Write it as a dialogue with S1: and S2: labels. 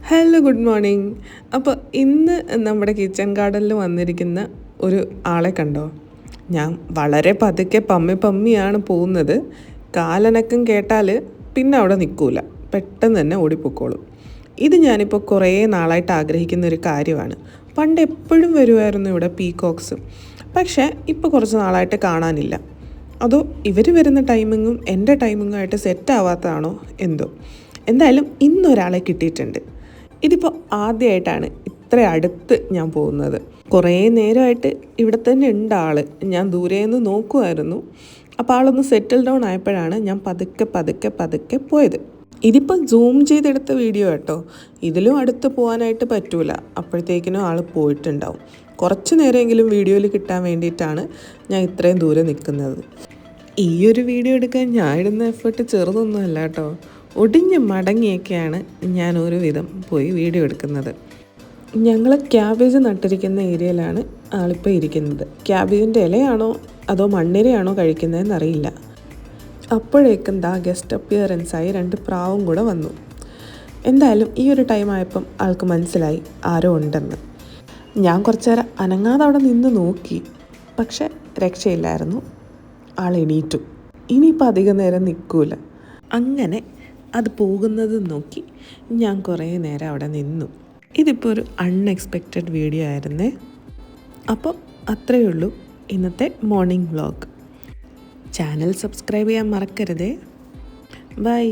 S1: Hello good morning. അപ്പോൾ ഇന്ന് നമ്മുടെ കിച്ചൺ ഗാർഡനിൽ വന്നിരിക്കുന്ന ഒരു ആളെ കണ്ടോ? ഞാൻ വളരെ പതുക്കെ പമ്മിയാണ് പോകുന്നത്. കാലനക്കം കേട്ടാൽ പിന്നെ അവിടെ നിൽക്കൂല, പെട്ടെന്ന് തന്നെ ഓടിപ്പോക്കോളും. ഇത് ഞാനിപ്പോൾ കുറേ നാളായിട്ട് ആഗ്രഹിക്കുന്ന ഒരു കാര്യമാണ്. പണ്ട് എപ്പോഴും വരുമായിരുന്നു ഇവിടെ പീകോക്സ്, പക്ഷേ ഇപ്പോൾ കുറച്ച് നാളായിട്ട് കാണാനില്ല. അതോ ഇവർ വരുന്ന ടൈമിങ്ങും എൻ്റെ ടൈമിങ്ങുമായിട്ട് സെറ്റ് ആവാത്തതാണോ എന്തോ. എന്തായാലും ഇന്നൊരാളെ കിട്ടിയിട്ടുണ്ട്. ഇതിപ്പോൾ ആദ്യമായിട്ടാണ് ഇത്ര അടുത്ത് ഞാൻ പോകുന്നത്. കുറേ നേരമായിട്ട് ഇവിടെ തന്നെ ഉണ്ട് ആൾ. ഞാൻ ദൂരേന്ന് നോക്കുമായിരുന്നു. അപ്പോൾ ആളൊന്ന് സെറ്റിൽ ഡൗൺ ആയപ്പോഴാണ് ഞാൻ പതുക്കെ പോയത്. ഇതിപ്പോൾ സൂം ചെയ്തെടുത്ത വീഡിയോ കേട്ടോ. ഇതിലും അടുത്ത് പോകാനായിട്ട് പറ്റൂല, അപ്പോഴത്തേക്കിനും ആൾ പോയിട്ടുണ്ടാവും. കുറച്ച് നേരമെങ്കിലും വീഡിയോയിൽ കിട്ടാൻ വേണ്ടിയിട്ടാണ് ഞാൻ ഇത്രയും ദൂരെ നിൽക്കുന്നത്. ഈ ഒരു വീഡിയോ എടുക്കാൻ ഞാൻ ഇടുന്ന എഫേർട്ട് ചെറുതൊന്നുമല്ല കേട്ടോ. ഒടിഞ്ഞ് മടങ്ങിയൊക്കെയാണ് ഞാൻ ഒരു വിധം പോയി വീഡിയോ എടുക്കുന്നത്. ഞങ്ങൾ ക്യാബേജ് നട്ടിരിക്കുന്ന ഏരിയയിലാണ് ആളിപ്പോൾ ഇരിക്കുന്നത്. ക്യാബേജിൻ്റെ ഇലയാണോ അതോ മണ്ണിരയാണോ കഴിക്കുന്നതെന്നറിയില്ല. അപ്പോഴേക്കും ഗസ്റ്റ് അപ്പിയറൻസായി 2 പ്രാവും കൂടെ വന്നു. എന്തായാലും ഈ ഒരു ടൈം ആയപ്പം ആൾക്ക് മനസ്സിലായി ആരോ ഉണ്ടെന്ന്. ഞാൻ കുറച്ച് നേരം അനങ്ങാതെ അവിടെ നിന്ന് നോക്കി, പക്ഷെ രക്ഷയില്ലായിരുന്നു. ആൾ എണീറ്റു. ഇനിയിപ്പോൾ അധികം നേരം നിൽക്കൂല. അങ്ങനെ അത് പോകുന്നത് നോക്കി ഞാൻ കുറേ നേരം അവിടെ നിന്നു. ഇതിപ്പോൾ ഒരു അൺഎക്സ്പെക്റ്റഡ് വീഡിയോ ആയിരുന്നേ. അപ്പോൾ അത്രയേ ഉള്ളൂ ഇന്നത്തെ മോർണിംഗ് വ്ളോഗ്. ചാനൽ സബ്സ്ക്രൈബ് ചെയ്യാൻ മറക്കരുതേ. ബൈ.